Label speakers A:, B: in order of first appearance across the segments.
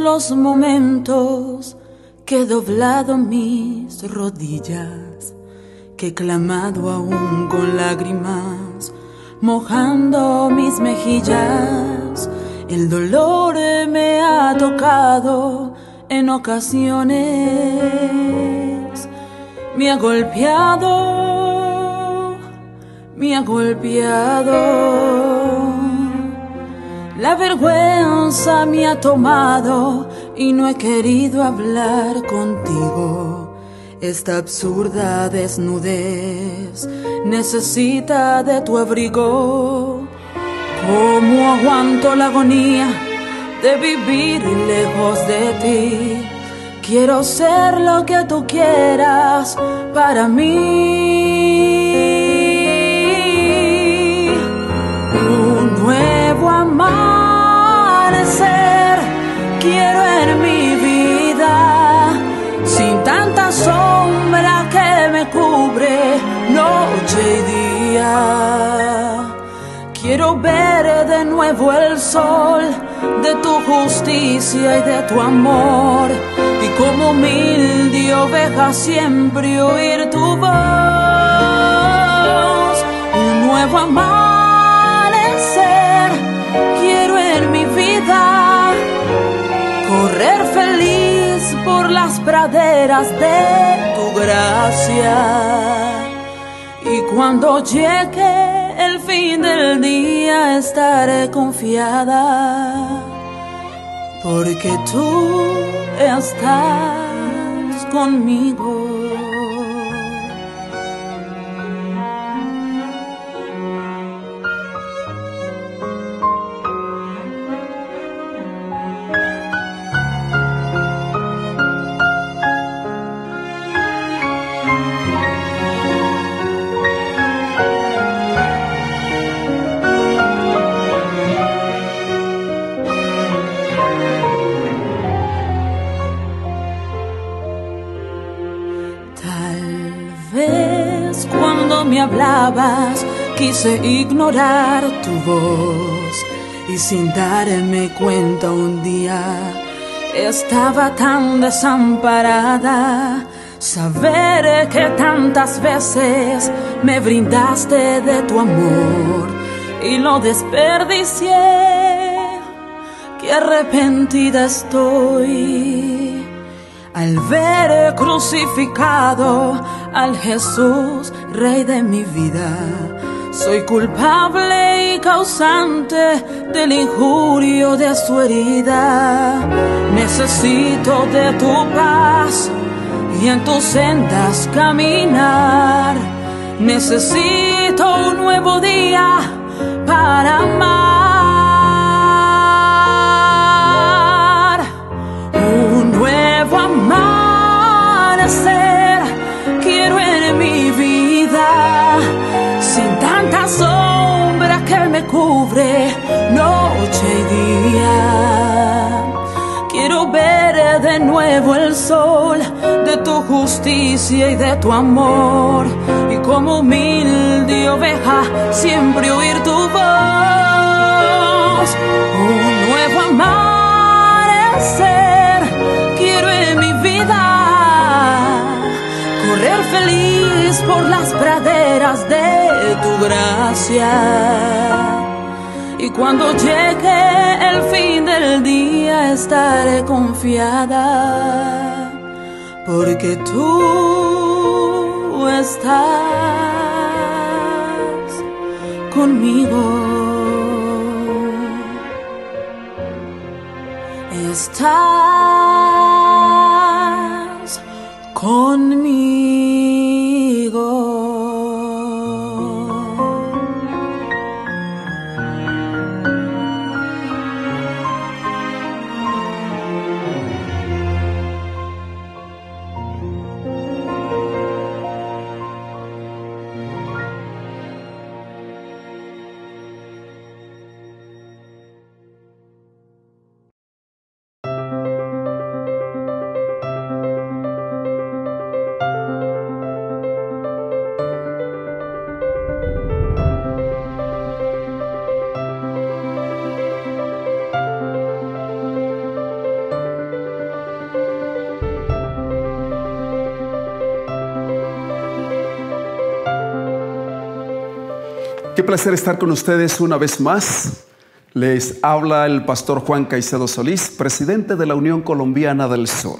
A: los momentos que he doblado mis rodillas, que he clamado aún con lágrimas, mojando mis mejillas. El dolor me ha tocado en ocasiones, me ha golpeado, me ha golpeado. La vergüenza me ha tomado y no he querido hablar contigo. Esta absurda desnudez necesita de tu abrigo. ¿Cómo aguanto la agonía de vivir lejos de ti? Quiero ser lo que tú quieras para mí. Un nuevo amanecer quiero en mi vida, sin tanta sombra que me cubre noche y día. Quiero ver de nuevo el sol de tu justicia y de tu amor, y como humilde oveja siempre oír tu voz. Un nuevo amanecer quiero en mi vida, correr feliz por las praderas de tu gracia. Y cuando llegue el fin del día estaré confiada, porque tú estás conmigo. Cuando me hablabas quise ignorar tu voz, y sin darme cuenta un día estaba tan desamparada. Saber que tantas veces me brindaste de tu amor y lo desperdicié, que arrepentida estoy al ver crucificado al Jesús, Rey de mi vida. Soy culpable y causante del injurio de su herida. Necesito de tu paz y en tus sendas caminar. Necesito un nuevo día para amar. Un nuevo amanecer quiero en mi vida, sin tanta sombra que me cubre noche y día. Quiero ver de nuevo el sol de tu justicia y de tu amor, y como humilde oveja siempre oír tu voz. Un nuevo amanecer quiero en mi vida, correr feliz por las praderas de tu gracia. Y cuando llegue el fin del día estaré confiada, porque tú estás conmigo. Estás conmigo.
B: Qué placer estar con ustedes una vez más. Les habla el pastor Juan Caicedo Solís, presidente de la Unión Colombiana del Sur.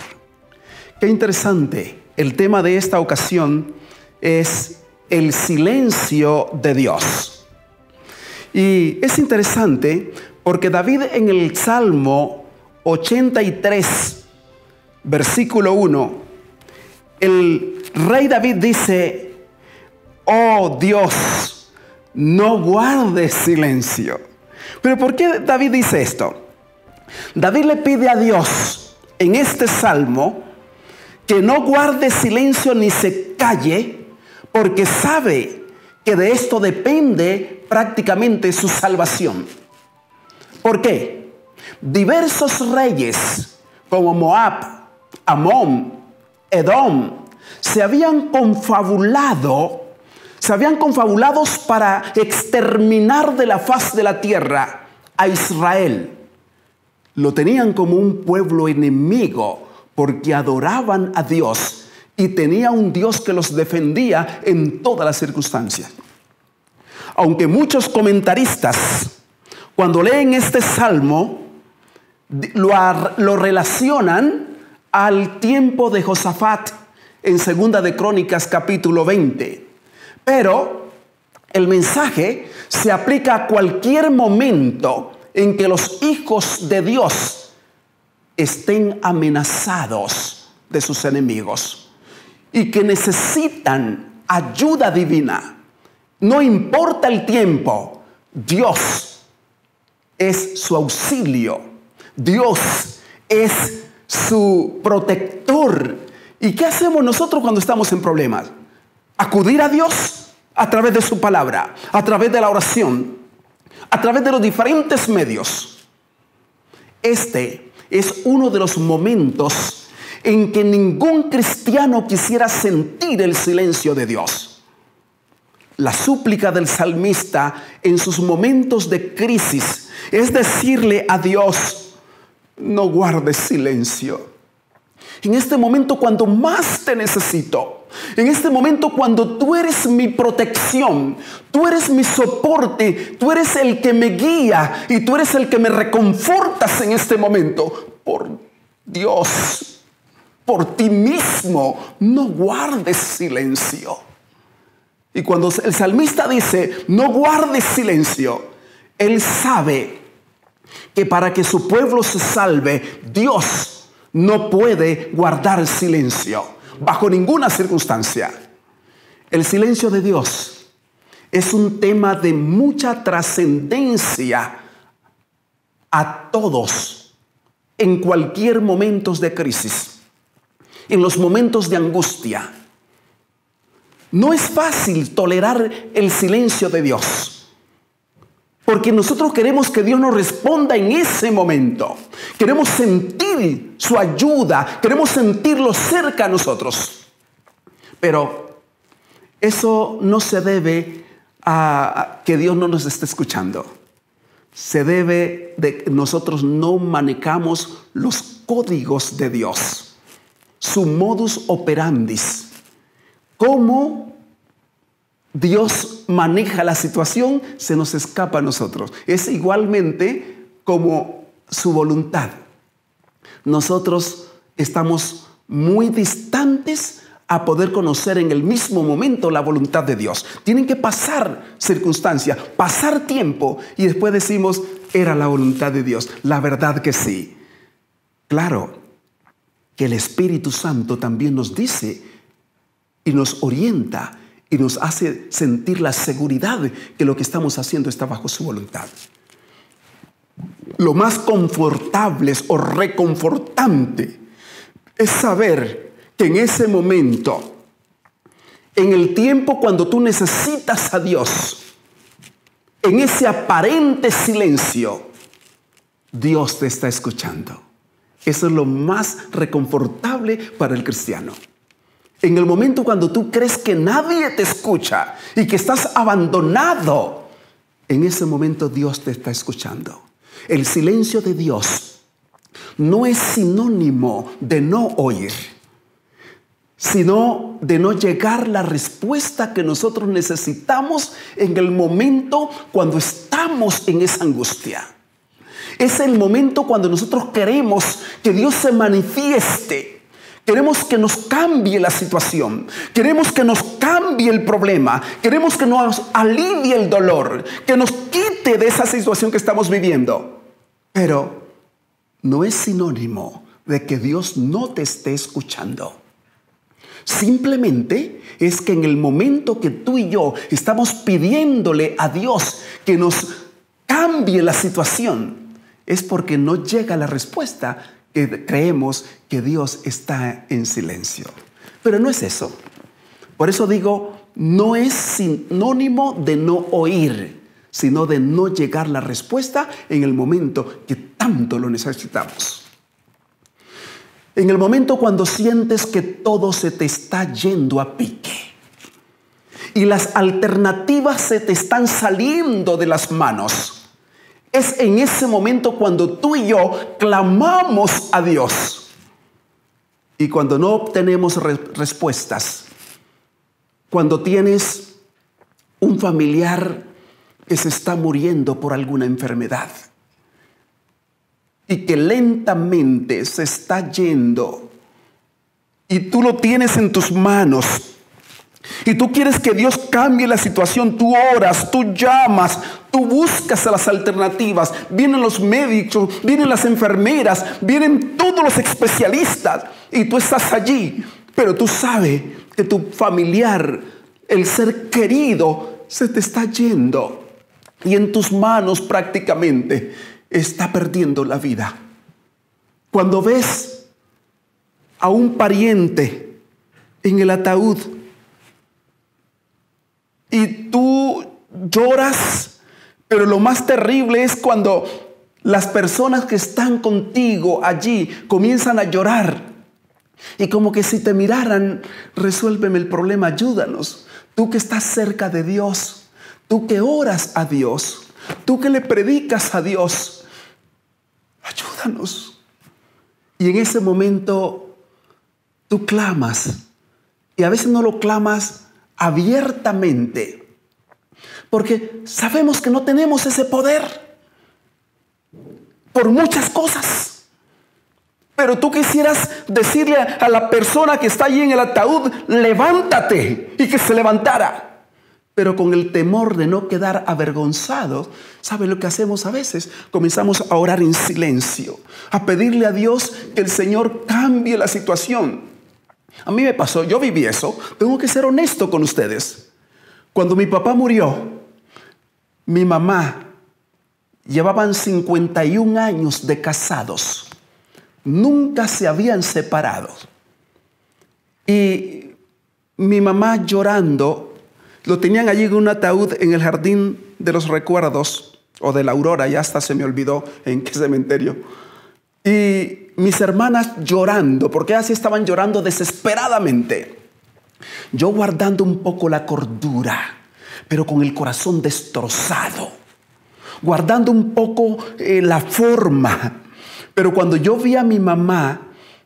B: Qué interesante. El tema de esta ocasión es el silencio de Dios. Y es interesante porque David en el Salmo 83, versículo 1, el rey David dice: oh Dios, no guardes silencio. Pero ¿por qué David dice esto? David le pide a Dios en este salmo que no guarde silencio ni se calle, porque sabe que de esto depende prácticamente su salvación. ¿Por qué? Diversos reyes como Moab, Amón, Edom, se habían confabulados para exterminar de la faz de la tierra a Israel. Lo tenían como un pueblo enemigo porque adoraban a Dios y tenía un Dios que los defendía en todas las circunstancias. Aunque muchos comentaristas, cuando leen este salmo, lo relacionan al tiempo de Josafat en Segunda de Crónicas capítulo 20. Pero el mensaje se aplica a cualquier momento en que los hijos de Dios estén amenazados de sus enemigos y que necesitan ayuda divina. No importa el tiempo, Dios es su auxilio. Dios es su protector. ¿Y qué hacemos nosotros cuando estamos en problemas? Acudir a Dios a través de su palabra, a través de la oración, a través de los diferentes medios. Este es uno de los momentos en que ningún cristiano quisiera sentir el silencio de Dios. La súplica del salmista en sus momentos de crisis es decirle a Dios: no guardes silencio. En este momento cuando más te necesito, en este momento cuando tú eres mi protección, tú eres mi soporte, tú eres el que me guía y tú eres el que me reconfortas en este momento. Por Dios, por ti mismo, no guardes silencio. Y cuando el salmista dice no guardes silencio, él sabe que para que su pueblo se salve, Dios no puede guardar silencio bajo ninguna circunstancia. El silencio de Dios es un tema de mucha trascendencia a todos en cualquier momento de crisis, en los momentos de angustia. No es fácil tolerar el silencio de Dios, porque nosotros queremos que Dios nos responda en ese momento. Queremos sentir su ayuda, queremos sentirlo cerca a nosotros. Pero eso no se debe a que Dios no nos esté escuchando. Se debe de que nosotros no manejamos los códigos de Dios, su modus operandi. Cómo Dios maneja la situación se nos escapa a nosotros. Es igualmente como su voluntad. Nosotros estamos muy distantes a poder conocer en el mismo momento la voluntad de Dios. Tienen que pasar circunstancias, pasar tiempo y después decimos: era la voluntad de Dios. La verdad que sí. Claro que el Espíritu Santo también nos dice y nos orienta y nos hace sentir la seguridad que lo que estamos haciendo está bajo su voluntad. Lo más confortable o reconfortante es saber que en ese momento, en el tiempo cuando tú necesitas a Dios, en ese aparente silencio, Dios te está escuchando. Eso es lo más reconfortable para el cristiano. En el momento cuando tú crees que nadie te escucha y que estás abandonado, en ese momento Dios te está escuchando. El silencio de Dios no es sinónimo de no oír. sino de no llegar la respuesta que nosotros necesitamos en el momento cuando estamos en esa angustia. Es el momento cuando nosotros queremos que Dios se manifieste. Queremos que nos cambie la situación. Queremos que nos cambie el problema. Queremos que nos alivie el dolor. Que nos quite de esa situación que estamos viviendo. Pero no es sinónimo de que Dios no te esté escuchando. Simplemente es que en el momento que tú y yo estamos pidiéndole a Dios que nos cambie la situación, es porque no llega la respuesta, que creemos que Dios está en silencio. Pero no es eso. Por eso digo, no es sinónimo de no oír, sino de no llegar la respuesta en el momento que tanto lo necesitamos. En el momento cuando sientes que todo se te está yendo a pique y las alternativas se te están saliendo de las manos, es en ese momento cuando tú y yo clamamos a Dios. Y cuando no obtenemos respuestas, cuando tienes un familiar que se está muriendo por alguna enfermedad y que lentamente se está yendo y tú lo tienes en tus manos y tú quieres que Dios cambie la situación, tú oras, tú llamas, tú buscas las alternativas, vienen los médicos, vienen las enfermeras, vienen todos los especialistas y tú estás allí, pero tú sabes que tu familiar, el ser querido, se te está yendo y en tus manos prácticamente está perdiendo la vida. Cuando ves a un pariente en el ataúd y tú lloras, pero lo más terrible es cuando las personas que están contigo allí comienzan a llorar y como que si te miraran, resuélveme el problema, ayúdanos. Tú que estás cerca de Dios, tú que oras a Dios, tú que le predicas a Dios, ayúdanos. Y en ese momento tú clamas, y a veces no lo clamas abiertamente, porque sabemos que no tenemos ese poder por muchas cosas. Pero tú quisieras decirle a la persona que está allí en el ataúd, levántate, y que se levantara. Pero con el temor de no quedar avergonzados, ¿sabe lo que hacemos a veces? Comenzamos a orar en silencio, a pedirle a Dios que el Señor cambie la situación. A mí me pasó, yo viví eso, tengo que ser honesto con ustedes. Cuando mi papá murió, mi mamá, llevaban 51 años de casados, nunca se habían separado. Y mi mamá llorando, lo tenían allí en un ataúd en el Jardín de los Recuerdos, o de la Aurora, ya hasta se me olvidó en qué cementerio. Y mis hermanas llorando, porque así estaban llorando desesperadamente. Yo guardando un poco la cordura, pero con el corazón destrozado. Guardando un poco la forma. Pero cuando yo vi a mi mamá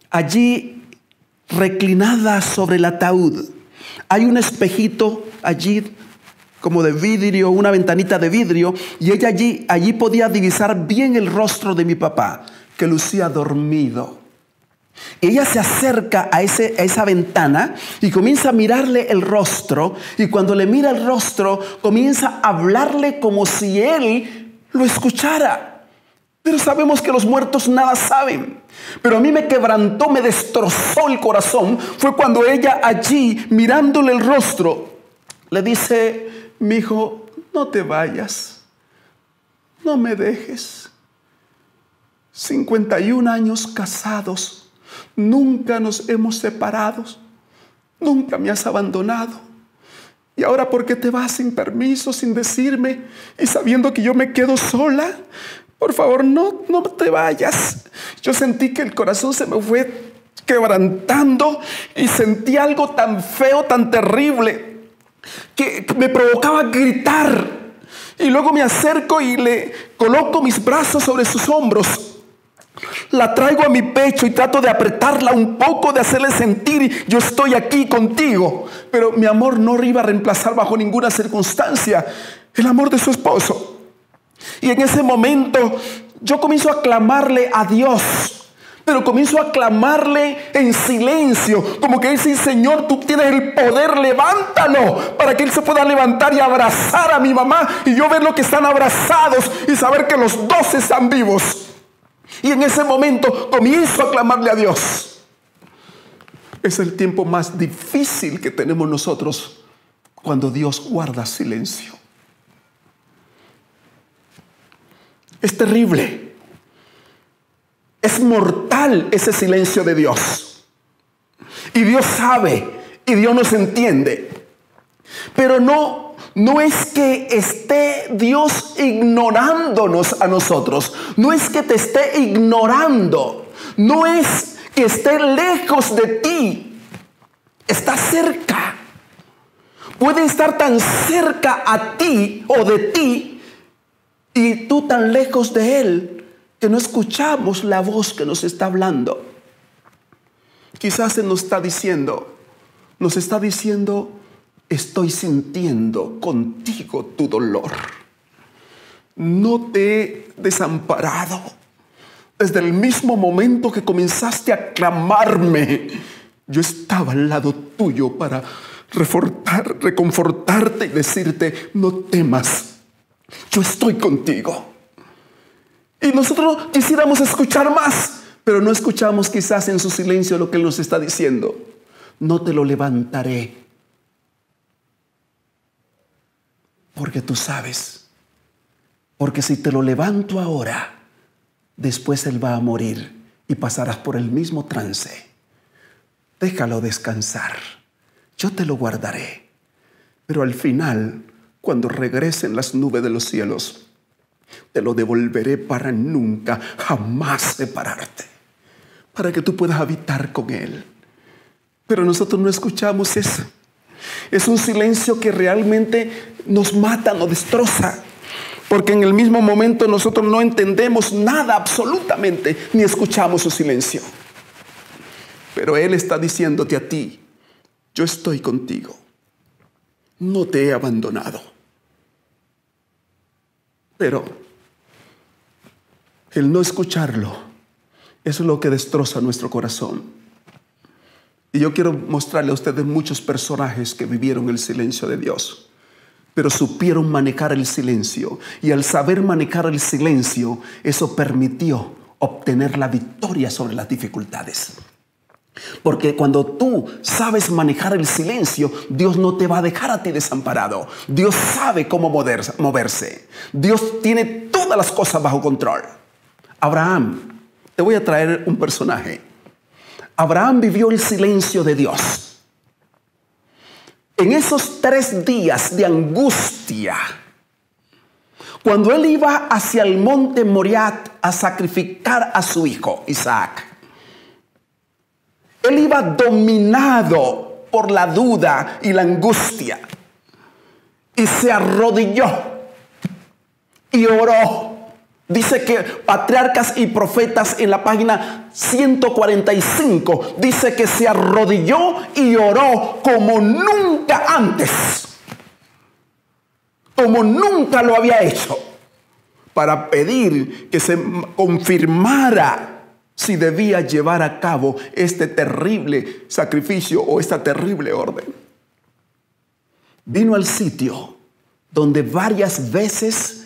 B: allí reclinada sobre el ataúd, hay un espejito allí como de vidrio, una ventanita de vidrio, y ella allí podía divisar bien el rostro de mi papá, que lucía dormido. Ella se acerca a esa ventana y comienza a mirarle el rostro, y cuando le mira el rostro comienza a hablarle como si él lo escuchara. Pero sabemos que los muertos nada saben. Pero a mí me quebrantó, me destrozó el corazón. Fue cuando ella allí, mirándole el rostro, le dice: mi hijo, no te vayas, no me dejes. 51 años casados, nunca nos hemos separado, nunca me has abandonado. Y ahora, ¿por qué te vas sin permiso, sin decirme y sabiendo que yo me quedo sola? Por favor, no te vayas. Yo sentí que el corazón se me fue quebrantando y sentí algo tan feo, tan terrible, que me provocaba gritar. Y luego me acerco y le coloco mis brazos sobre sus hombros. La traigo a mi pecho y trato de apretarla un poco, de hacerle sentir, yo estoy aquí contigo. Pero mi amor no iba a reemplazar bajo ninguna circunstancia el amor de su esposo. Y en ese momento yo comienzo a clamarle a Dios. Pero comienzo a clamarle en silencio, como que dice: Señor, tú tienes el poder, levántalo, para que él se pueda levantar y abrazar a mi mamá, y yo ver lo que están abrazados y saber que los dos están vivos. Y en ese momento comienzo a clamarle a Dios. Es el tiempo más difícil que tenemos nosotros, cuando Dios guarda silencio. Es terrible. Es mortal ese silencio de Dios. Y Dios sabe, y Dios nos entiende. Pero no es que esté Dios ignorándonos a nosotros. No es que te esté ignorando. No es que esté lejos de ti. Está cerca. Puede estar tan cerca a ti o de ti, y tú tan lejos de Él, que no escuchamos la voz que nos está hablando. Quizás Él nos está diciendo, estoy sintiendo contigo tu dolor. No te he desamparado. Desde el mismo momento que comenzaste a clamarme, yo estaba al lado tuyo para reconfortarte y decirte: no temas, yo estoy contigo. Y nosotros quisiéramos escuchar más, pero no escuchamos quizás en su silencio lo que Él nos está diciendo. No te lo levantaré, porque tú sabes, porque si te lo levanto ahora, después Él va a morir y pasarás por el mismo trance. Déjalo descansar, yo te lo guardaré, pero al final, cuando regresen las nubes de los cielos, te lo devolveré para nunca, jamás separarte, para que tú puedas habitar con Él. Pero nosotros no escuchamos eso. Es un silencio que realmente nos mata, nos destroza, porque en el mismo momento nosotros no entendemos nada absolutamente, ni escuchamos su silencio. Pero Él está diciéndote a ti: yo estoy contigo, no te he abandonado. Pero el no escucharlo, eso es lo que destroza nuestro corazón. Y yo quiero mostrarle a ustedes muchos personajes que vivieron el silencio de Dios, pero supieron manejar el silencio. Y al saber manejar el silencio, eso permitió obtener la victoria sobre las dificultades. Porque cuando tú sabes manejar el silencio, Dios no te va a dejar a ti desamparado. Dios sabe cómo moverse. Dios tiene todas las cosas bajo control. Abraham, te voy a traer un personaje. Abraham vivió el silencio de Dios. En esos 3 días de angustia, cuando él iba hacia el monte Moriah a sacrificar a su hijo Isaac, él iba dominado por la duda y la angustia, y se arrodilló y oró. Dice que Patriarcas y Profetas, en la página 145, dice que se arrodilló y oró como nunca antes, como nunca lo había hecho, para pedir que se confirmara si debía llevar a cabo este terrible sacrificio o esta terrible orden. Vino al sitio donde varias veces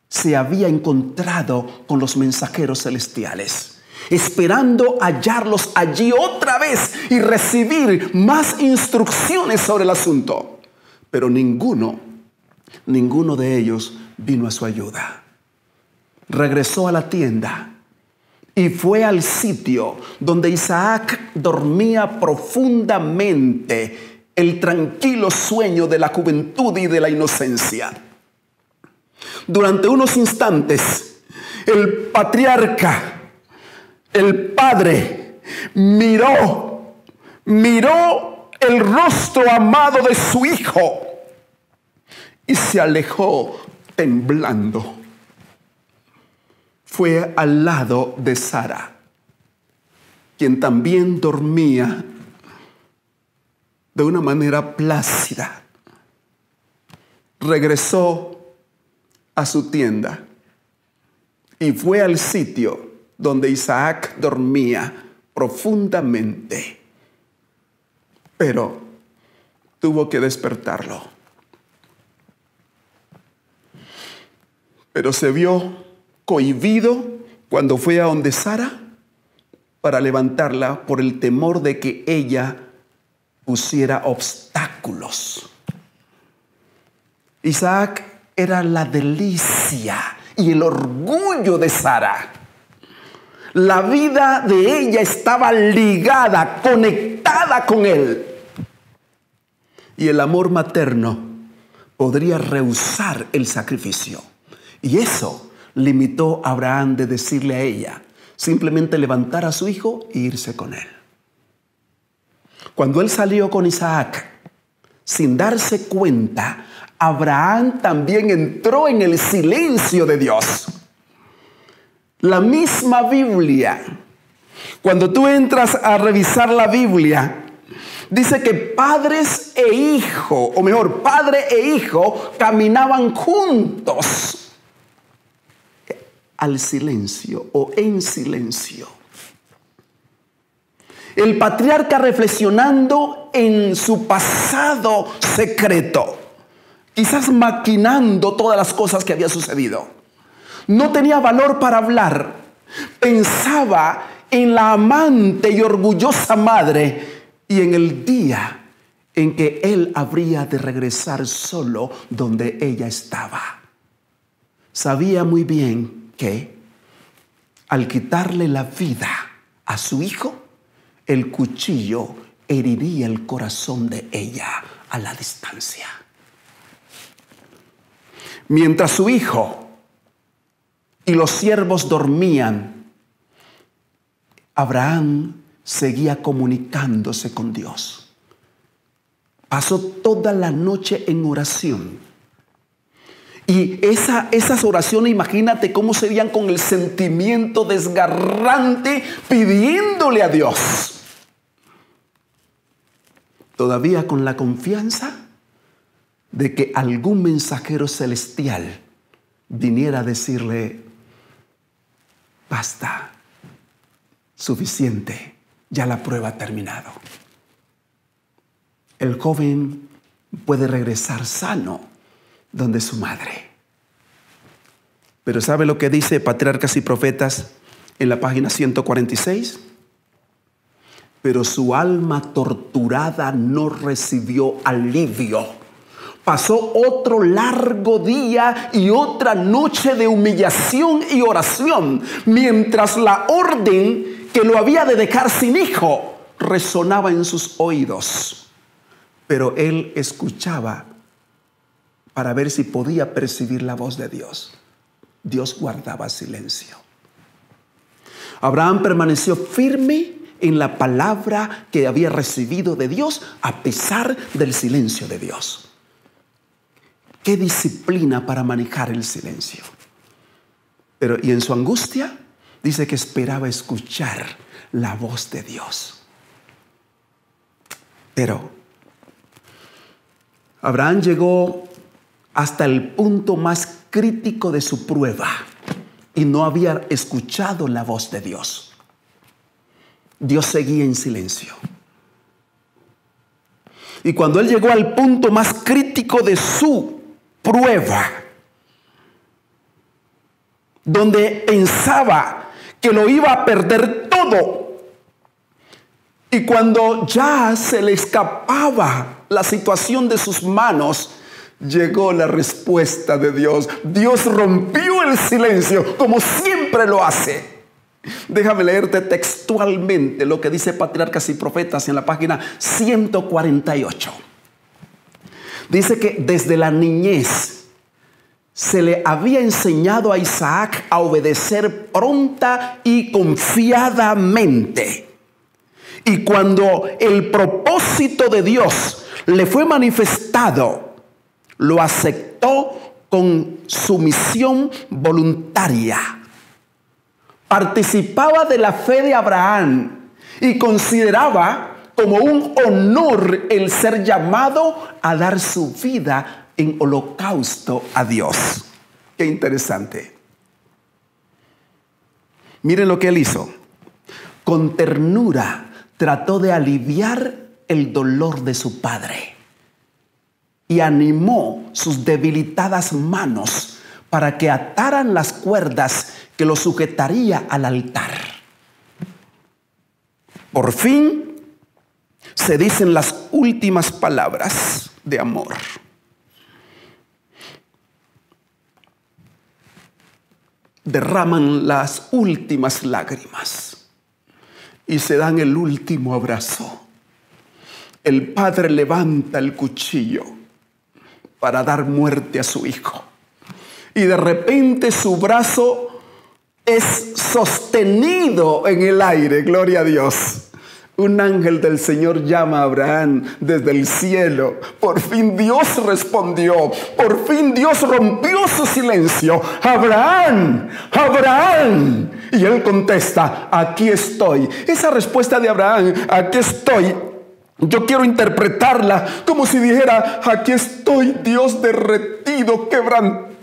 B: se había encontrado con los mensajeros celestiales, esperando hallarlos allí otra vez y recibir más instrucciones sobre el asunto. Pero ninguno de ellos vino a su ayuda. Regresó a la tienda y fue al sitio donde Isaac dormía profundamente el tranquilo sueño de la juventud y de la inocencia. Durante unos instantes, el patriarca, el padre, miró el rostro amado de su hijo y se alejó temblando. fue al lado de Sara, quien también dormía de una manera plácida. Regresó a su tienda y fue al sitio donde Isaac dormía profundamente, pero tuvo que despertarlo. Pero se vio cohibido cuando fue a donde Sara para levantarla por el temor de que ella pusiera obstáculos. Isaac era la delicia y el orgullo de Sara. La vida de ella estaba ligada, conectada con él. Y el amor materno podría rehusar el sacrificio. Y eso limitó a Abraham de decirle a ella, simplemente levantar a su hijo e irse con él. Cuando él salió con Isaac, sin darse cuenta, Abraham también entró en el silencio de Dios. La misma Biblia, cuando tú entras a revisar la Biblia, dice que padres e hijo, o mejor, padre e hijo caminaban juntos al silencio o en silencio. El patriarca, reflexionando en su pasado secreto, quizás maquinando todas las cosas que había sucedido, no tenía valor para hablar. Pensaba en la amante y orgullosa madre y en el día en que él habría de regresar solo donde ella estaba. Sabía muy bien que al quitarle la vida a su hijo, el cuchillo heriría el corazón de ella a la distancia. Mientras su hijo y los siervos dormían, Abraham seguía comunicándose con Dios. Pasó toda la noche en oración. Y esas oraciones, imagínate cómo serían con el sentimiento desgarrante, pidiéndole a Dios. Todavía con la confianza de que algún mensajero celestial viniera a decirle, basta, suficiente, ya la prueba ha terminado. El joven puede regresar sano donde su madre. Pero ¿sabe lo que dice Patriarcas y Profetas en la página 146? Pero su alma torturada no recibió alivio. Pasó otro largo día y otra noche de humillación y oración, mientras la orden que lo había de dejar sin hijo resonaba en sus oídos. Pero él escuchaba para ver si podía percibir la voz de Dios. Dios guardaba silencio. Abraham permaneció firme en la palabra que había recibido de Dios a pesar del silencio de Dios. Qué disciplina para manejar el silencio. Pero y en su angustia dice que esperaba escuchar la voz de Dios. Pero Abraham llegó hasta el punto más crítico de su prueba y no había escuchado la voz de Dios. Dios seguía en silencio. Y cuando él llegó al punto más crítico de su prueba, donde pensaba que lo iba a perder todo, y cuando ya se le escapaba la situación de sus manos, llegó la respuesta de Dios. Dios rompió el silencio como siempre lo hace. Déjame leerte textualmente lo que dice Patriarcas y Profetas en la página 148. Dice que desde la niñez se le había enseñado a Isaac a obedecer pronta y confiadamente. Y cuando el propósito de Dios le fue manifestado, lo aceptó con sumisión voluntaria. participaba de la fe de Abraham y consideraba como un honor el ser llamado a dar su vida en holocausto a Dios. Qué interesante. Miren lo que él hizo. Con ternura trató de aliviar el dolor de su padre y animó sus debilitadas manos para que ataran las cuerdas que lo sujetaría al altar. Por fin se dicen las últimas palabras de amor. Derraman las últimas lágrimas y se dan el último abrazo. El padre levanta el cuchillo para dar muerte a su hijo. Y de repente su brazo es sostenido en el aire. Gloria a Dios. Un ángel del Señor llama a Abraham desde el cielo. Por fin Dios respondió. Por fin Dios rompió su silencio. Abraham, Abraham. Y él contesta, aquí estoy. Esa respuesta de Abraham, aquí estoy, yo quiero interpretarla como si dijera, aquí estoy, Dios derretido, quebrantado.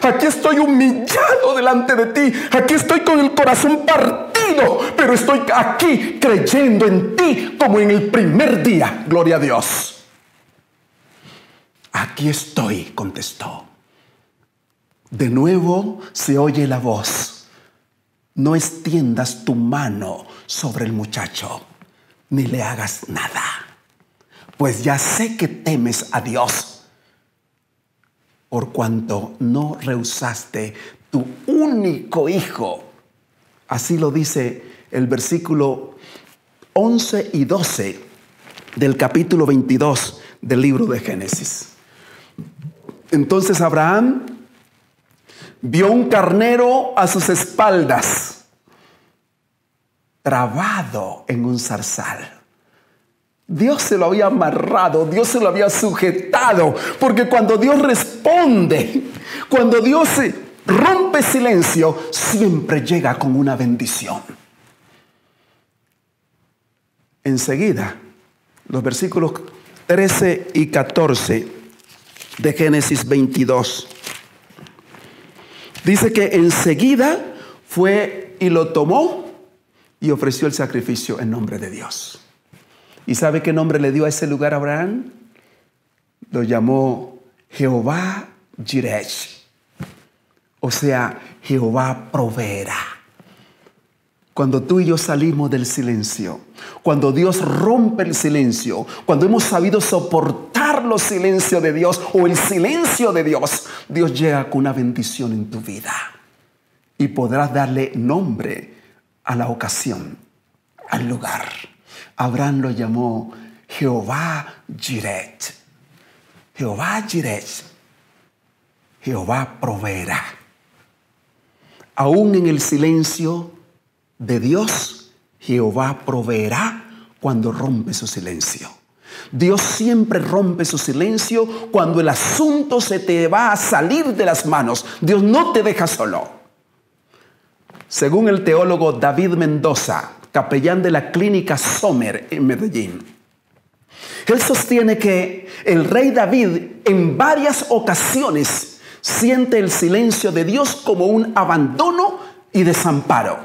B: Aquí estoy humillado delante de ti. Aquí estoy con el corazón partido, pero estoy aquí creyendo en ti como en el primer día. Gloria a Dios. Aquí estoy, contestó. De nuevo se oye la voz. No extiendas tu mano sobre el muchacho, ni le hagas nada, pues ya sé que temes a Dios, por cuanto no rehusaste tu único hijo. Así lo dice el versículo 11 y 12 del capítulo 22 del libro de Génesis. Entonces Abraham vio un carnero a sus espaldas, trabado en un zarzal. Dios se lo había amarrado, Dios se lo había sujetado, porque cuando Dios responde, cuando Dios rompe silencio, siempre llega con una bendición. Enseguida, los versículos 13 y 14 de Génesis 22. Dice que enseguida fue y lo tomó y ofreció el sacrificio en nombre de Dios. ¿Y sabe qué nombre le dio a ese lugar a Abraham? Lo llamó Jehová Jireh. O sea, Jehová proveerá. Cuando tú y yo salimos del silencio, cuando Dios rompe el silencio, cuando hemos sabido soportar los silencios de Dios o el silencio de Dios, Dios llega con una bendición en tu vida y podrás darle nombre a la ocasión, al lugar. Abraham lo llamó Jehová Jireh. Jehová Jireh. Jehová proveerá. Aún en el silencio de Dios, Jehová proveerá cuando rompe su silencio. Dios siempre rompe su silencio cuando el asunto se te va a salir de las manos. Dios no te deja solo. Según el teólogo David Mendoza, capellán de la clínica Sommer en Medellín, él sostiene que el rey David en varias ocasiones siente el silencio de Dios como un abandono y desamparo.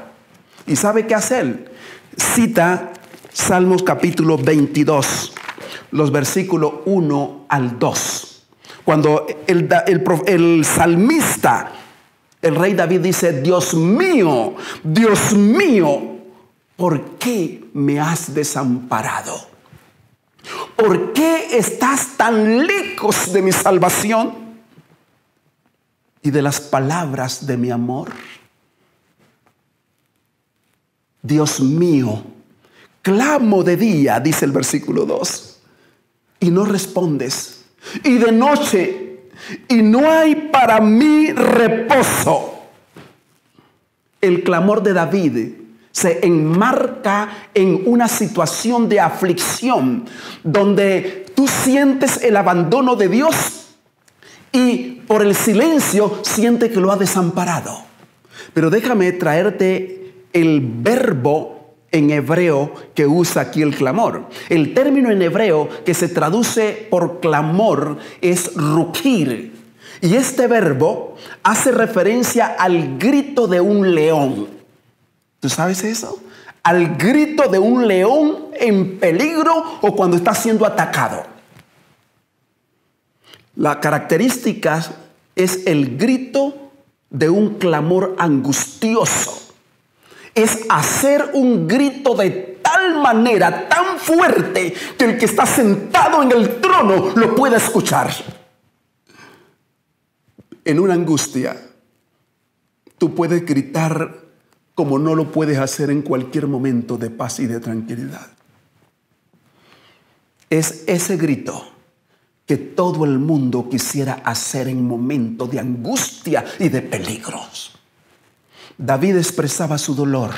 B: ¿Y sabe qué hace él? Cita Salmos capítulo 22, los versículos 1 al 2. Cuando el salmista, el rey David dice, Dios mío, ¿por qué me has desamparado? ¿Por qué estás tan lejos de mi salvación y de las palabras de mi amor? Dios mío, clamo de día, dice el versículo 2, y no respondes, y de noche, y no hay para mí reposo. El clamor de David se enmarca en una situación de aflicción donde tú sientes el abandono de Dios y por el silencio sientes que lo ha desamparado. Pero déjame traerte el verbo en hebreo que usa aquí el clamor. El término en hebreo que se traduce por clamor es rugir. Y este verbo hace referencia al grito de un león. ¿Tú sabes eso? Al grito de un león en peligro o cuando está siendo atacado. La característica es el grito de un clamor angustioso. Es hacer un grito de tal manera, tan fuerte, que el que está sentado en el trono lo pueda escuchar. En una angustia, tú puedes gritar como no lo puedes hacer en cualquier momento de paz y de tranquilidad. Es ese grito que todo el mundo quisiera hacer en momentos de angustia y de peligros. David expresaba su dolor,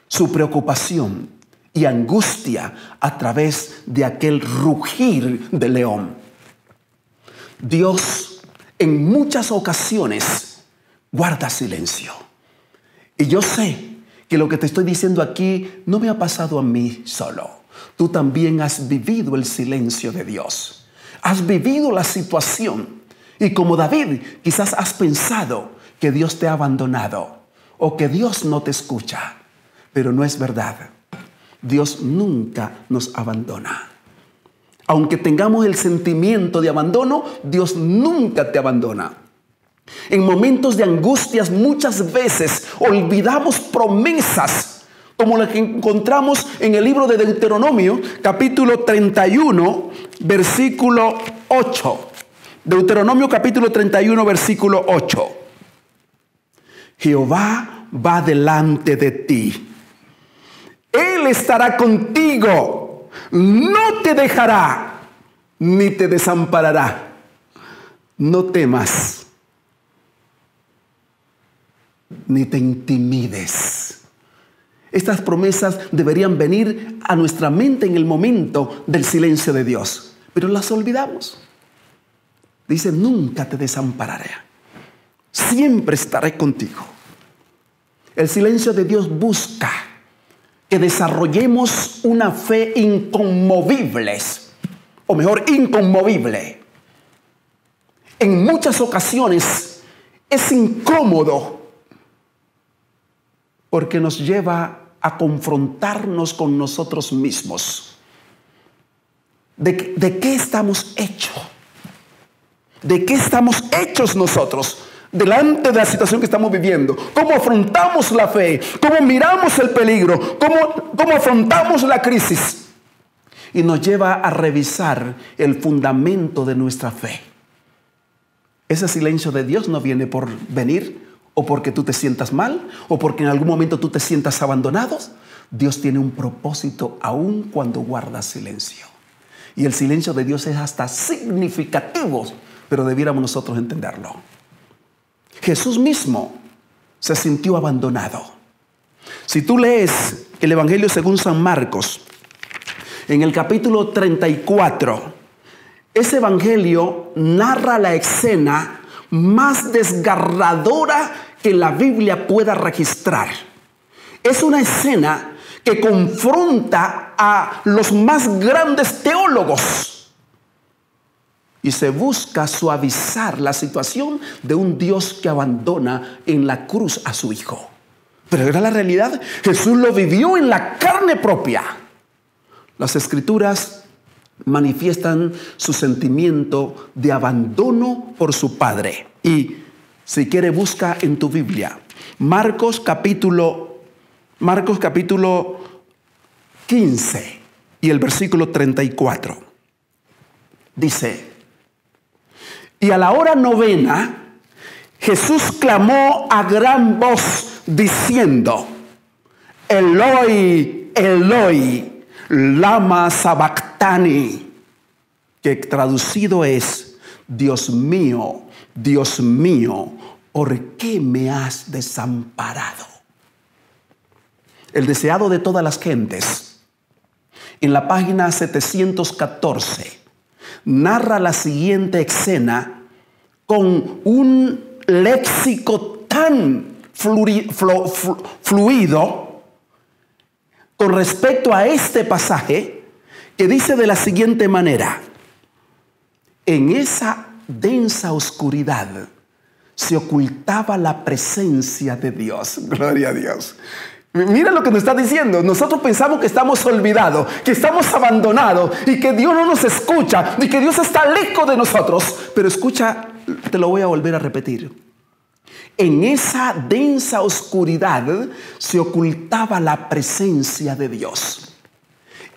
B: su preocupación y angustia a través de aquel rugir de león. Dios en muchas ocasiones guarda silencio. Y yo sé que lo que te estoy diciendo aquí no me ha pasado a mí solo. Tú también has vivido el silencio de Dios. Has vivido la situación. Y como David, quizás has pensado que Dios te ha abandonado o que Dios no te escucha. Pero no es verdad. Dios nunca nos abandona. Aunque tengamos el sentimiento de abandono, Dios nunca te abandona. En momentos de angustias muchas veces olvidamos promesas como las que encontramos en el libro de Deuteronomio, capítulo 31, versículo 8. Deuteronomio capítulo 31, versículo 8. Jehová va delante de ti. Él estará contigo. No te dejará ni te desamparará. No temas ni te intimides. Estas promesas deberían venir a nuestra mente en el momento del silencio de Dios, pero las olvidamos. Dice, nunca te desampararé. Siempre estaré contigo. El silencio de Dios busca que desarrollemos una fe inconmovible, o mejor, inconmovible. En muchas ocasiones es incómodo porque nos lleva a confrontarnos con nosotros mismos. ¿De qué estamos hechos? ¿De qué estamos hechos nosotros? Delante de la situación que estamos viviendo, cómo afrontamos la fe, cómo miramos el peligro, cómo afrontamos la crisis. Y nos lleva a revisar el fundamento de nuestra fe. Ese silencio de Dios no viene por venir o porque tú te sientas mal o porque en algún momento tú te sientas abandonado. Dios tiene un propósito aún cuando guarda silencio. Y el silencio de Dios es hasta significativo, pero debiéramos nosotros entenderlo. Jesús mismo se sintió abandonado. Si tú lees el Evangelio según San Marcos, en el capítulo 34, ese Evangelio narra la escena más desgarradora que la Biblia pueda registrar. Es una escena que confronta a los más grandes teólogos. Y se busca suavizar la situación de un Dios que abandona en la cruz a su Hijo. Pero era la realidad. Jesús lo vivió en la carne propia. Las Escrituras manifiestan su sentimiento de abandono por su Padre. Y si quiere, busca en tu Biblia Marcos capítulo 15 y el versículo 34. Dice: y a la hora 9, Jesús clamó a gran voz diciendo: Eloi, Eloi, lama sabactani, que traducido es: Dios mío, ¿por qué me has desamparado? El deseado de todas las gentes, en la página 714, narra la siguiente escena con un léxico tan fluido con respecto a este pasaje que dice de la siguiente manera: en esa densa oscuridad se ocultaba la presencia de Dios. Gloria a Dios. Mira lo que nos está diciendo. Nosotros pensamos que estamos olvidados, que estamos abandonados y que Dios no nos escucha y que Dios está lejos de nosotros. Pero escucha, te lo voy a volver a repetir. En esa densa oscuridad se ocultaba la presencia de Dios.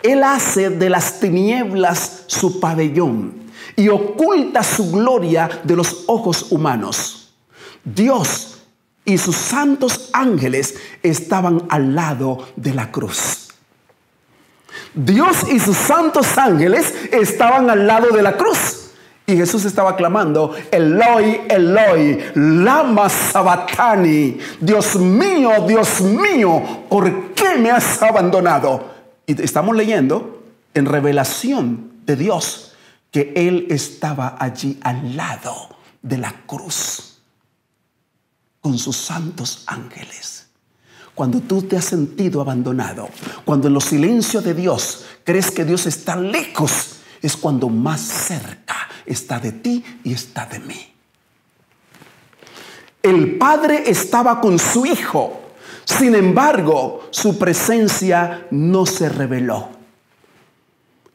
B: Él hace de las tinieblas su pabellón y oculta su gloria de los ojos humanos. Dios y sus santos ángeles estaban al lado de la cruz. Dios y sus santos ángeles estaban al lado de la cruz. Y Jesús estaba clamando: Eloi, Eloi, lama sabachthani. Dios mío, ¿por qué me has abandonado? Y estamos leyendo en revelación de Dios que Él estaba allí al lado de la cruz con sus santos ángeles. Cuando tú te has sentido abandonado, cuando en los silencios de Dios crees que Dios está lejos, es cuando más cerca está de ti y está de mí. El Padre estaba con su Hijo. Sin embargo, su presencia no se reveló.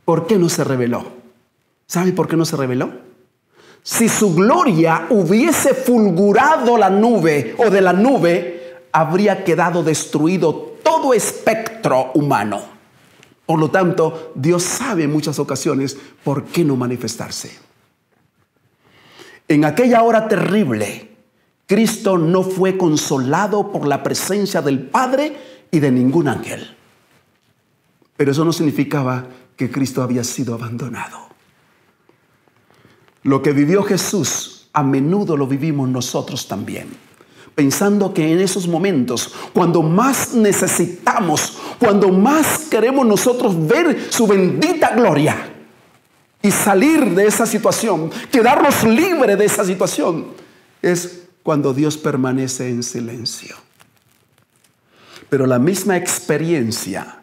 B: ¿Por qué no se reveló? ¿Sabe por qué no se reveló? Si su gloria hubiese fulgurado la nube o de la nube, habría quedado destruido todo espectro humano. Por lo tanto, Dios sabe en muchas ocasiones por qué no manifestarse. En aquella hora terrible, Cristo no fue consolado por la presencia del Padre y de ningún ángel. Pero eso no significaba que Cristo había sido abandonado. Lo que vivió Jesús, a menudo lo vivimos nosotros también. Pensando que en esos momentos, cuando más necesitamos, cuando más queremos nosotros ver su bendita gloria y salir de esa situación, quedarnos libres de esa situación, es cuando Dios permanece en silencio. Pero la misma experiencia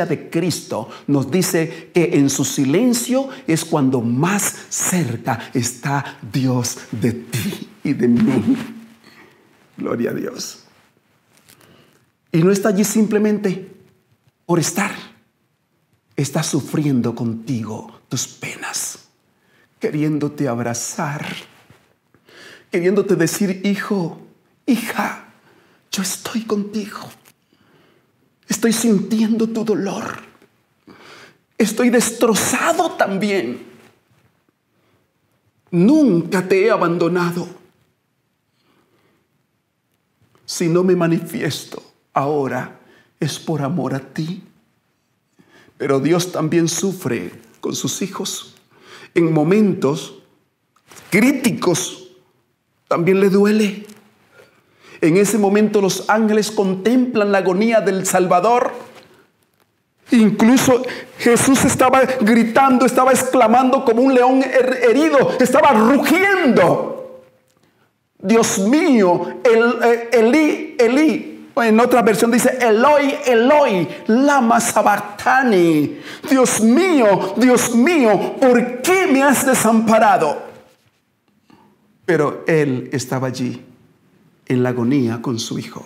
B: de Cristo nos dice que en su silencio es cuando más cerca está Dios de ti y de mí. Gloria a Dios. Y no está allí simplemente por estar. Está sufriendo contigo tus penas, queriéndote abrazar, queriéndote decir: hijo, hija, yo estoy contigo. Estoy sintiendo tu dolor. Estoy destrozado también. Nunca te he abandonado. Si no me manifiesto ahora, es por amor a ti. Pero Dios también sufre con sus hijos. En momentos críticos también le duele. En ese momento los ángeles contemplan la agonía del Salvador. Incluso Jesús estaba gritando, estaba exclamando como un león herido, estaba rugiendo: Dios mío, Elí, Elí. En otra versión dice: Eloi, Eloi, lama sabachthani. Dios mío, ¿por qué me has desamparado? Pero Él estaba allí en la agonía con su Hijo.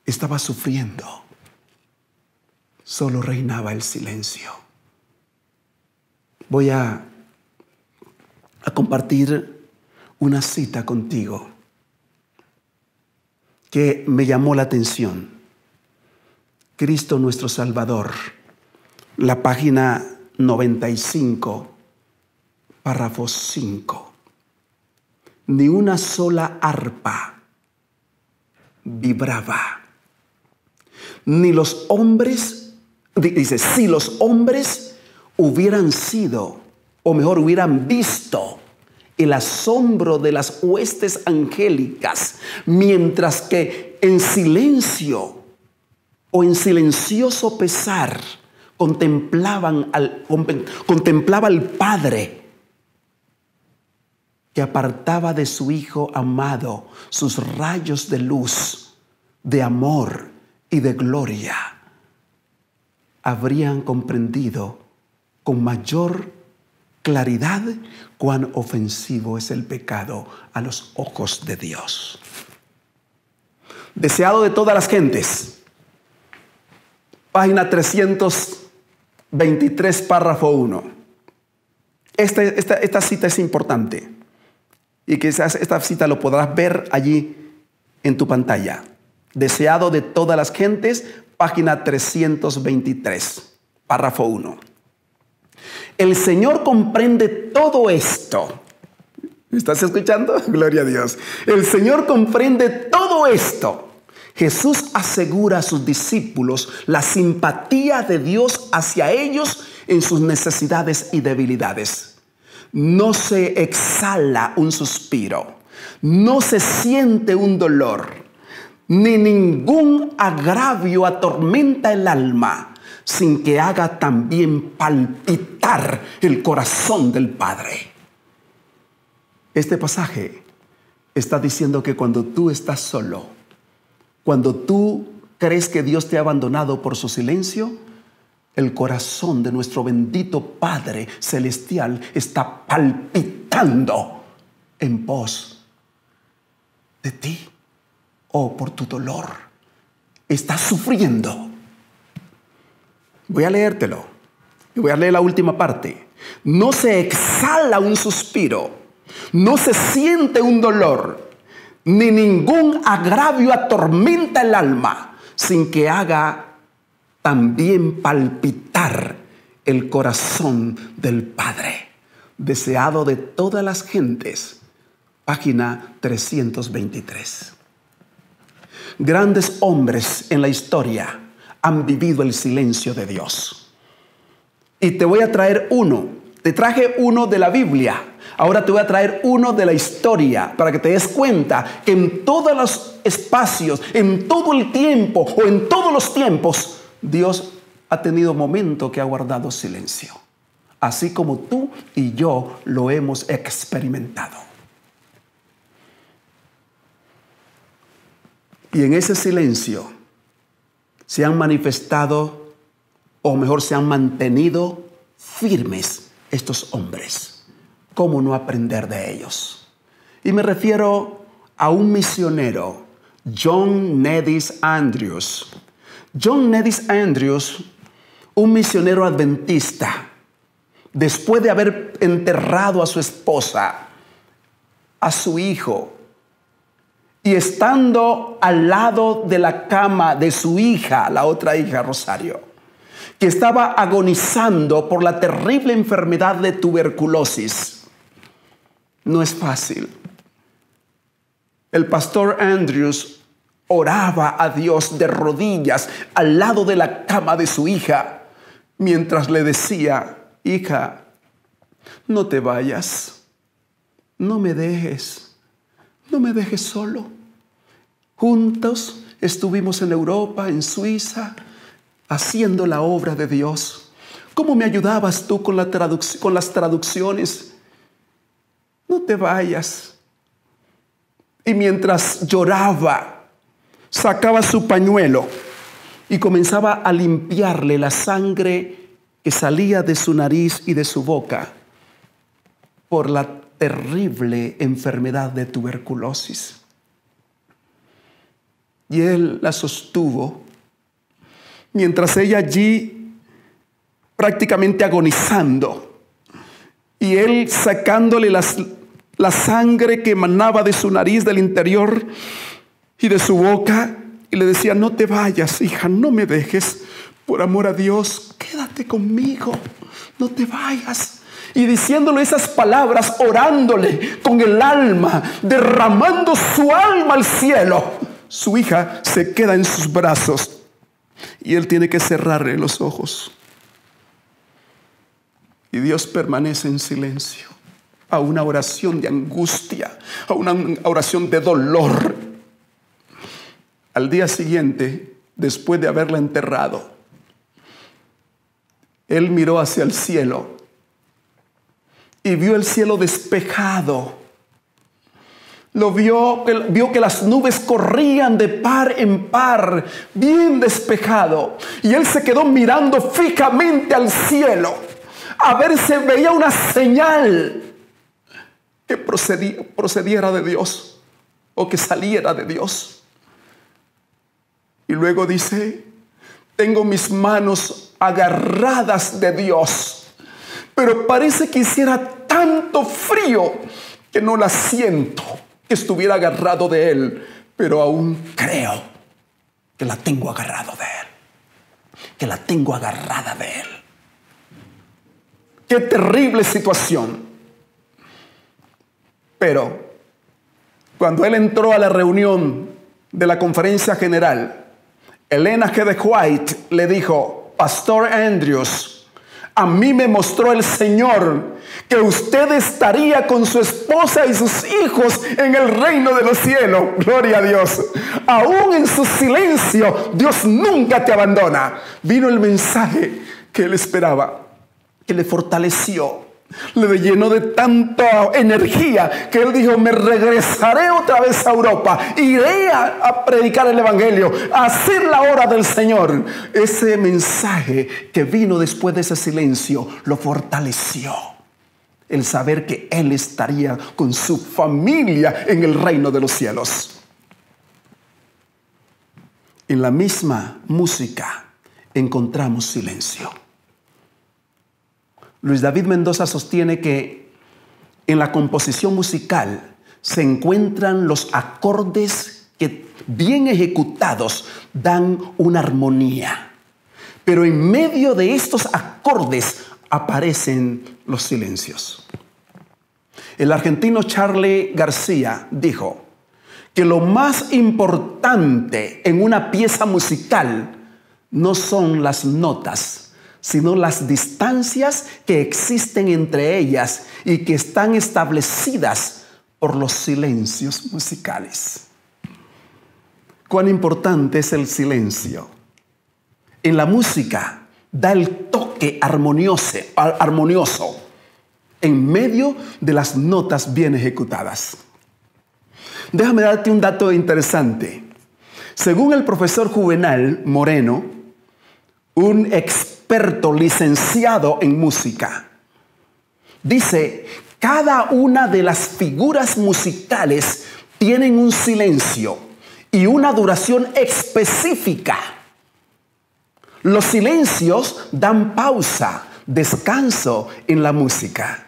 B: Estaba sufriendo. Solo reinaba el silencio. Voy a compartir una cita contigo que me llamó la atención. Cristo nuestro Salvador, la página 95, párrafo 5. Ni una sola arpa vibraba, ni los hombres, dice, si los hombres hubieran sido, o mejor hubieran visto el asombro de las huestes angélicas, mientras que en silencio o en silencioso pesar contemplaba al Padre, que apartaba de su Hijo amado sus rayos de luz, de amor y de gloria, habrían comprendido con mayor claridad cuán ofensivo es el pecado a los ojos de Dios. Deseado de todas las gentes. Página 323, párrafo 1. Esta cita es importante. Y quizás esta cita lo podrás ver allí en tu pantalla. Deseado de todas las gentes, página 323, párrafo 1. El Señor comprende todo esto. ¿Me estás escuchando? Gloria a Dios. El Señor comprende todo esto. Jesús asegura a sus discípulos la simpatía de Dios hacia ellos en sus necesidades y debilidades. No se exhala un suspiro, no se siente un dolor, ni ningún agravio atormenta el alma sin que haga también palpitar el corazón del Padre. Este pasaje está diciendo que cuando tú estás solo, cuando tú crees que Dios te ha abandonado por su silencio, el corazón de nuestro bendito Padre Celestial está palpitando en pos de ti o por tu dolor. Estás sufriendo. Voy a leértelo. Y voy a leer la última parte. No se exhala un suspiro, no se siente un dolor, ni ningún agravio atormenta el alma sin que haga también palpitar el corazón del Padre. Deseado de todas las gentes, página 323. Grandes hombres en la historia han vivido el silencio de Dios. Y te voy a traer uno. Te traje uno de la Biblia. Ahora te voy a traer uno de la historia para que te des cuenta que en todos los espacios, en todo el tiempo o en todos los tiempos, Dios ha tenido momentos que ha guardado silencio. Así como tú y yo lo hemos experimentado. Y en ese silencio se han manifestado, o mejor se han mantenido firmes estos hombres. ¿Cómo no aprender de ellos? Y me refiero a un misionero, John Nedis Andrews. John Nedis Andrews, un misionero adventista, después de haber enterrado a su esposa, a su hijo, y estando al lado de la cama de su hija, la otra hija, Rosario, que estaba agonizando por la terrible enfermedad de tuberculosis. No es fácil. El pastor Andrews oraba a Dios de rodillas al lado de la cama de su hija, mientras le decía: hija, no te vayas, no me dejes solo. Juntos estuvimos en Europa, en Suiza, haciendo la obra de Dios. ¿Cómo me ayudabas tú con las traducciones? No te vayas. Y mientras lloraba, sacaba su pañuelo y comenzaba a limpiarle la sangre que salía de su nariz y de su boca por la terrible enfermedad de tuberculosis. Y él la sostuvo mientras ella allí prácticamente agonizando, y él sacándole la sangre que emanaba de su nariz, del interior y de su boca, y le decía: no te vayas, hija, no me dejes, por amor a Dios, quédate conmigo, no te vayas. Y diciéndole esas palabras, orándole con el alma, derramando su alma al cielo, su hija se queda en sus brazos y él tiene que cerrarle los ojos. Y Dios permanece en silencio a una oración de angustia, a una oración de dolor. Al día siguiente, después de haberla enterrado, él miró hacia el cielo y vio el cielo despejado vio que las nubes corrían de par en par, bien despejado. Y él se quedó mirando fijamente al cielo, a ver si veía una señal que procediera de Dios o que saliera de Dios. Y luego dice: tengo mis manos agarradas de Dios, pero parece que hiciera tanto frío que no la siento, que estuviera agarrado de Él, pero aún creo que la tengo agarrado de Él, que la tengo agarrada de Él. Qué terrible situación. Pero cuando él entró a la reunión de la conferencia general, Elena G. de White le dijo: Pastor Andrews, a mí me mostró el Señor que usted estaría con su esposa y sus hijos en el reino de los cielos. Gloria a Dios. Aún en su silencio, Dios nunca te abandona. Vino el mensaje que él esperaba, que le fortaleció, le llenó de tanta energía que él dijo: me regresaré otra vez a Europa, iré a predicar el evangelio, a hacer la obra del Señor. Ese mensaje que vino después de ese silencio lo fortaleció, el saber que él estaría con su familia en el reino de los cielos. En la misma música encontramos silencio. Luis David Mendoza sostiene que en la composición musical se encuentran los acordes que, bien ejecutados, dan una armonía. Pero en medio de estos acordes aparecen los silencios. El argentino Charly García dijo que lo más importante en una pieza musical no son las notas, sino las distancias que existen entre ellas y que están establecidas por los silencios musicales. ¿Cuán importante es el silencio? En la música da el toque armonioso en medio de las notas bien ejecutadas. Déjame darte un dato interesante. Según el profesor Juvenal Moreno, un experto licenciado en música, dice: cada una de las figuras musicales tienen un silencio y una duración específica. Los silencios dan pausa, descanso en la música.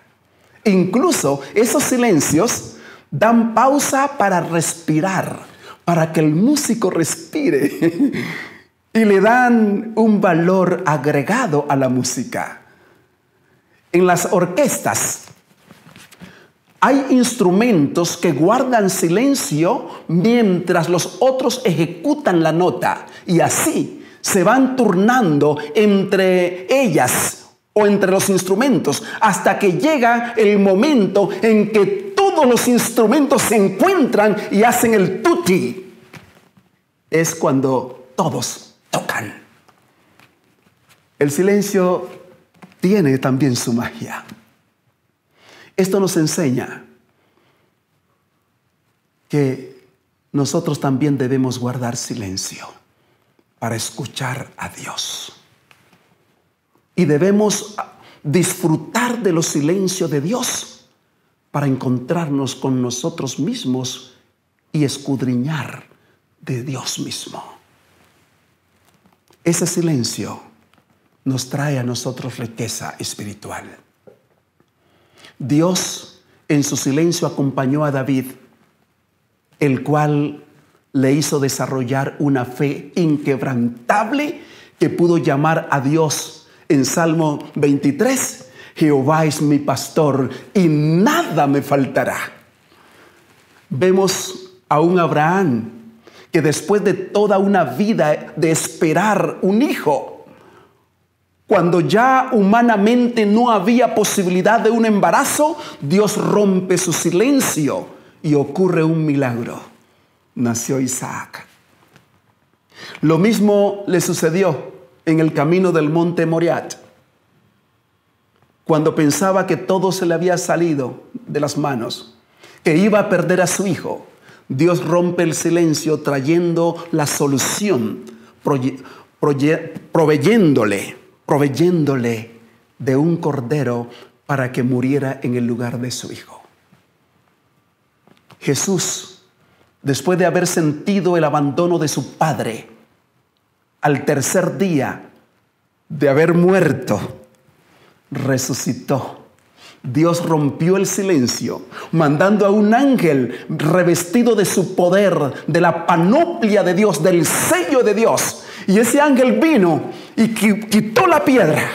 B: Incluso esos silencios dan pausa para respirar, para que el músico respire. Y le dan un valor agregado a la música. En las orquestas hay instrumentos que guardan silencio mientras los otros ejecutan la nota, y así se van turnando entre ellas o entre los instrumentos hasta que llega el momento en que todos los instrumentos se encuentran y hacen el tutti. Es cuando todos tocan. El silencio tiene también su magia. Esto nos enseña que nosotros también debemos guardar silencio para escuchar a Dios. Y debemos disfrutar de los silencios de Dios para encontrarnos con nosotros mismos y escudriñar de Dios mismo. Ese silencio nos trae a nosotros riqueza espiritual. Dios en su silencio acompañó a David, el cual le hizo desarrollar una fe inquebrantable que pudo llamar a Dios en Salmo 23: Jehová es mi pastor y nada me faltará. Vemos a un Abraham que después de toda una vida de esperar un hijo, cuando ya humanamente no había posibilidad de un embarazo, Dios rompe su silencio y ocurre un milagro. Nació Isaac. Lo mismo le sucedió en el camino del monte Moriah, cuando pensaba que todo se le había salido de las manos, que iba a perder a su hijo, Dios rompe el silencio trayendo la solución, proveyéndole de un cordero para que muriera en el lugar de su hijo. Jesús, después de haber sentido el abandono de su Padre, al tercer día de haber muerto, resucitó. Dios rompió el silencio, mandando a un ángel revestido de su poder, de la panoplia de Dios, del sello de Dios. Y ese ángel vino y quitó la piedra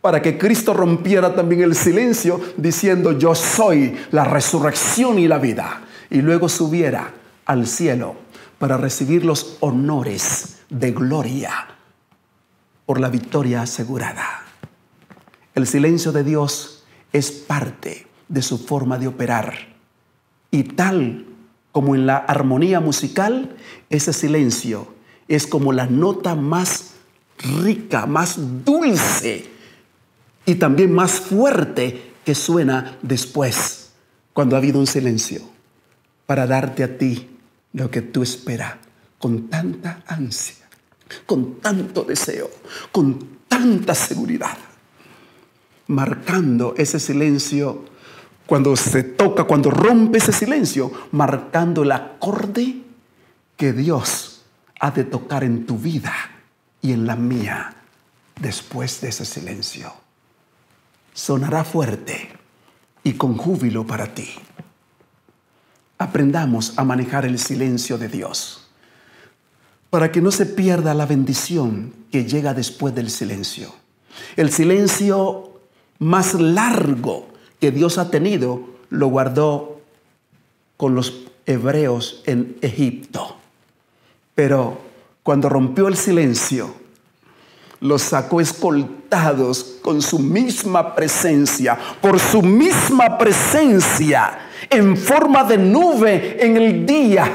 B: para que Cristo rompiera también el silencio, diciendo: yo soy la resurrección y la vida. Y luego subiera al cielo para recibir los honores de gloria por la victoria asegurada. El silencio de Dios es parte de su forma de operar. Y tal como en la armonía musical, ese silencio es como la nota más rica, más dulce y también más fuerte que suena después, cuando ha habido un silencio, para darte a ti lo que tú esperas con tanta ansia, con tanto deseo, con tanta seguridad. Marcando ese silencio, cuando se toca, cuando rompe ese silencio, marcando el acorde que Dios ha de tocar en tu vida y en la mía después de ese silencio. Sonará fuerte y con júbilo para ti. Aprendamos a manejar el silencio de Dios para que no se pierda la bendición que llega después del silencio. El silencio más largo que Dios ha tenido lo guardó con los hebreos en Egipto. Pero cuando rompió el silencio, los sacó escoltados con su misma presencia, por su misma presencia, en forma de nube en el día,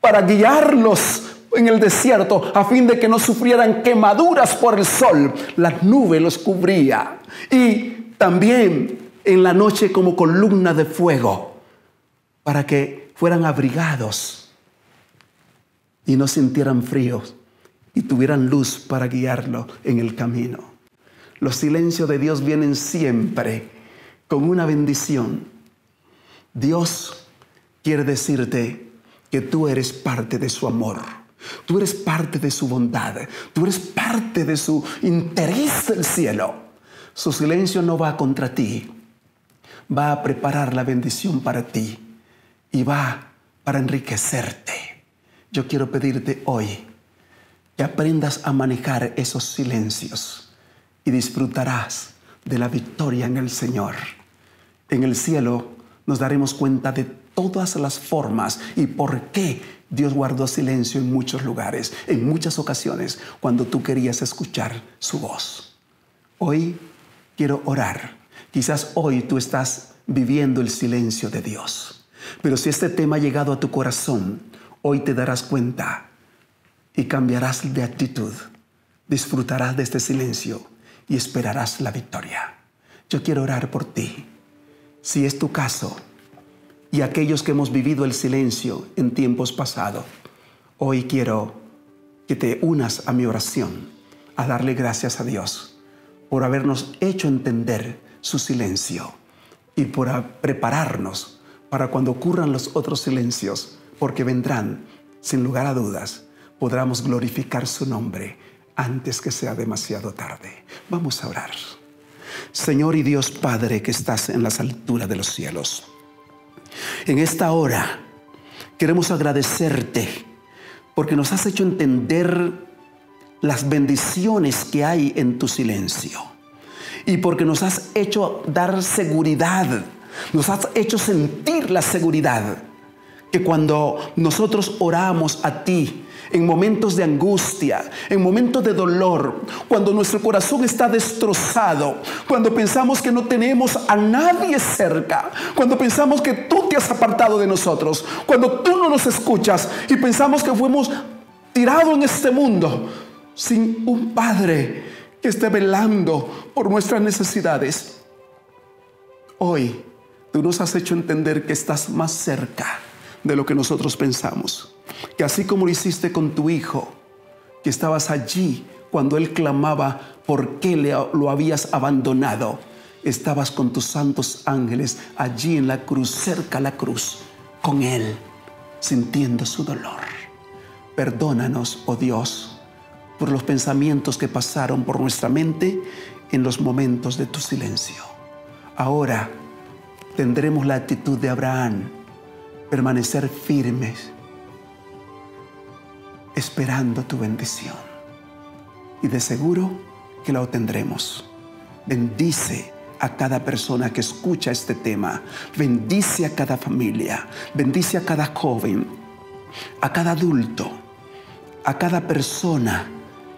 B: para guiarlos en el desierto, a fin de que no sufrieran quemaduras por el sol. La nube los cubría. Y también en la noche como columna de fuego, para que fueran abrigados y no sintieran frío y tuvieran luz para guiarlo en el camino. Los silencios de Dios vienen siempre con una bendición. Dios quiere decirte que tú eres parte de su amor. Tú eres parte de su bondad. Tú eres parte de su interés del cielo. Su silencio no va contra ti. Va a preparar la bendición para ti y va para enriquecerte. Yo quiero pedirte hoy que aprendas a manejar esos silencios y disfrutarás de la victoria en el Señor. En el cielo nos daremos cuenta de todas las formas y por qué Dios guardó silencio en muchos lugares, en muchas ocasiones, cuando tú querías escuchar su voz. Hoy quiero orar. Quizás hoy tú estás viviendo el silencio de Dios. Pero si este tema ha llegado a tu corazón, hoy te darás cuenta y cambiarás de actitud. Disfrutarás de este silencio y esperarás la victoria. Yo quiero orar por ti. Si es tu caso, y aquellos que hemos vivido el silencio en tiempos pasados, hoy quiero que te unas a mi oración, a darle gracias a Dios por habernos hecho entender su silencio y por prepararnos para cuando ocurran los otros silencios, porque vendrán, sin lugar a dudas, podamos glorificar su nombre antes que sea demasiado tarde. Vamos a orar. Señor y Dios Padre que estás en las alturas de los cielos, en esta hora queremos agradecerte porque nos has hecho entender las bendiciones que hay en tu silencio y porque nos has hecho dar seguridad, nos has hecho sentir la seguridad que cuando nosotros oramos a ti en momentos de angustia, en momentos de dolor, cuando nuestro corazón está destrozado, cuando pensamos que no tenemos a nadie cerca, cuando pensamos que tú te has apartado de nosotros, cuando tú no nos escuchas y pensamos que fuimos tirados en este mundo sin un Padre que esté velando por nuestras necesidades. Hoy Tú nos has hecho entender que estás más cerca de lo que nosotros pensamos. Que así como lo hiciste con tu hijo, que estabas allí cuando él clamaba por qué lo habías abandonado, estabas con tus santos ángeles allí en la cruz, cerca a la cruz, con él, sintiendo su dolor. Perdónanos, oh Dios, por los pensamientos que pasaron por nuestra mente en los momentos de tu silencio. Ahora tendremos la actitud de Abraham, permanecer firmes, esperando tu bendición. Y de seguro que la obtendremos. Bendice a cada persona que escucha este tema. Bendice a cada familia. Bendice a cada joven, a cada adulto, a cada persona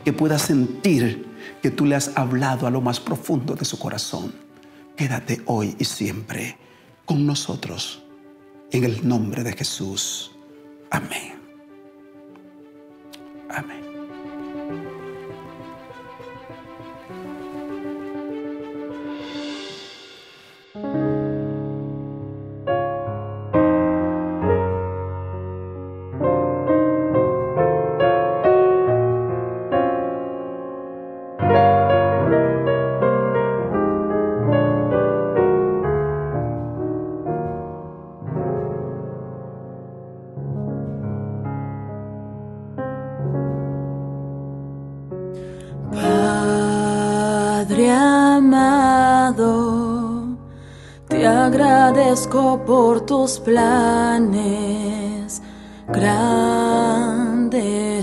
B: que pueda sentir que tú le has hablado a lo más profundo de su corazón. Quédate hoy y siempre con nosotros. En el nombre de Jesús. Amén. Amén.
A: Padre amado, te agradezco por tus planes, grandes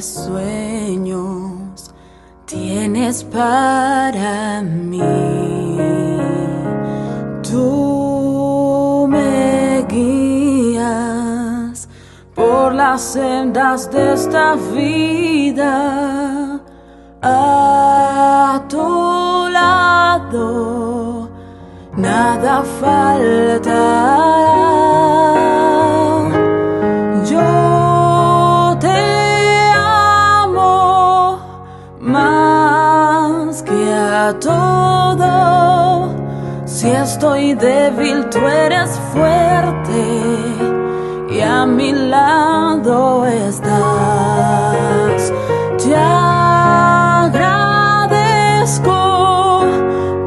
A: sueños tienes para mí. Tú me guías por las sendas de esta vida. A tu lado nada faltará. Yo te amo más que a todo. Si estoy débil, tú eres fuerte y a mi lado estás. Te agradezco,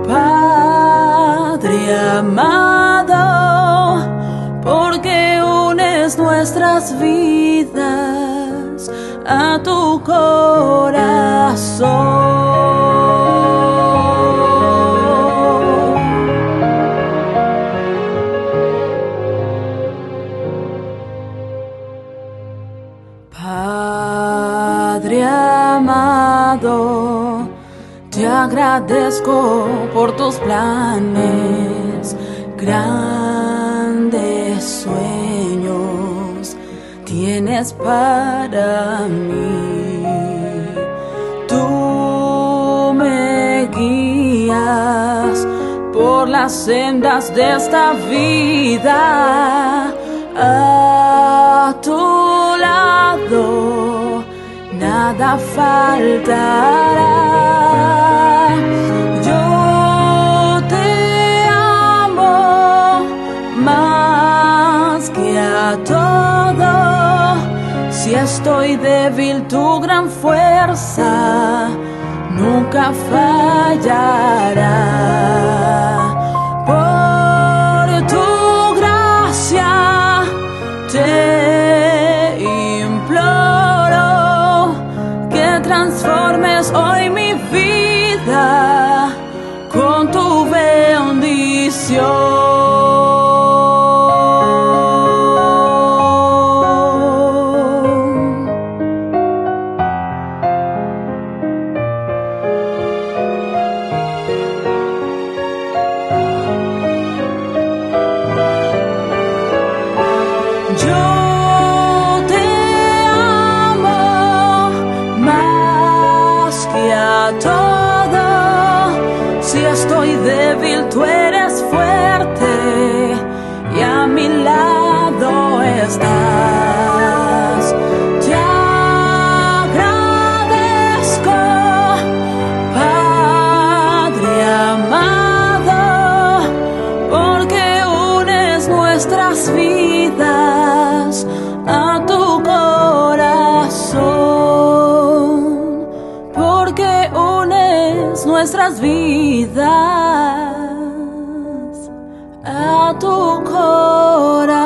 A: Padre amado, porque unes nuestras vidas a tu corazón. Padre amado, te agradezco por tus planes, grandes sueños tienes para mí. Tú me guías por las sendas de esta vida. A tu lado nada faltará. Yo te amo más que a todo. Si estoy débil, tu gran fuerza nunca fallará. Por tu gracia te imploro que transformes hoy mi vida con tu bendición. Yo te amo más que a todo. Si estoy débil, tú eres fuerte y a mi lado estás. Te agradezco, Padre amado, porque unes nuestras vidas a tu corazón, porque unes nuestras vidas a tu corazón.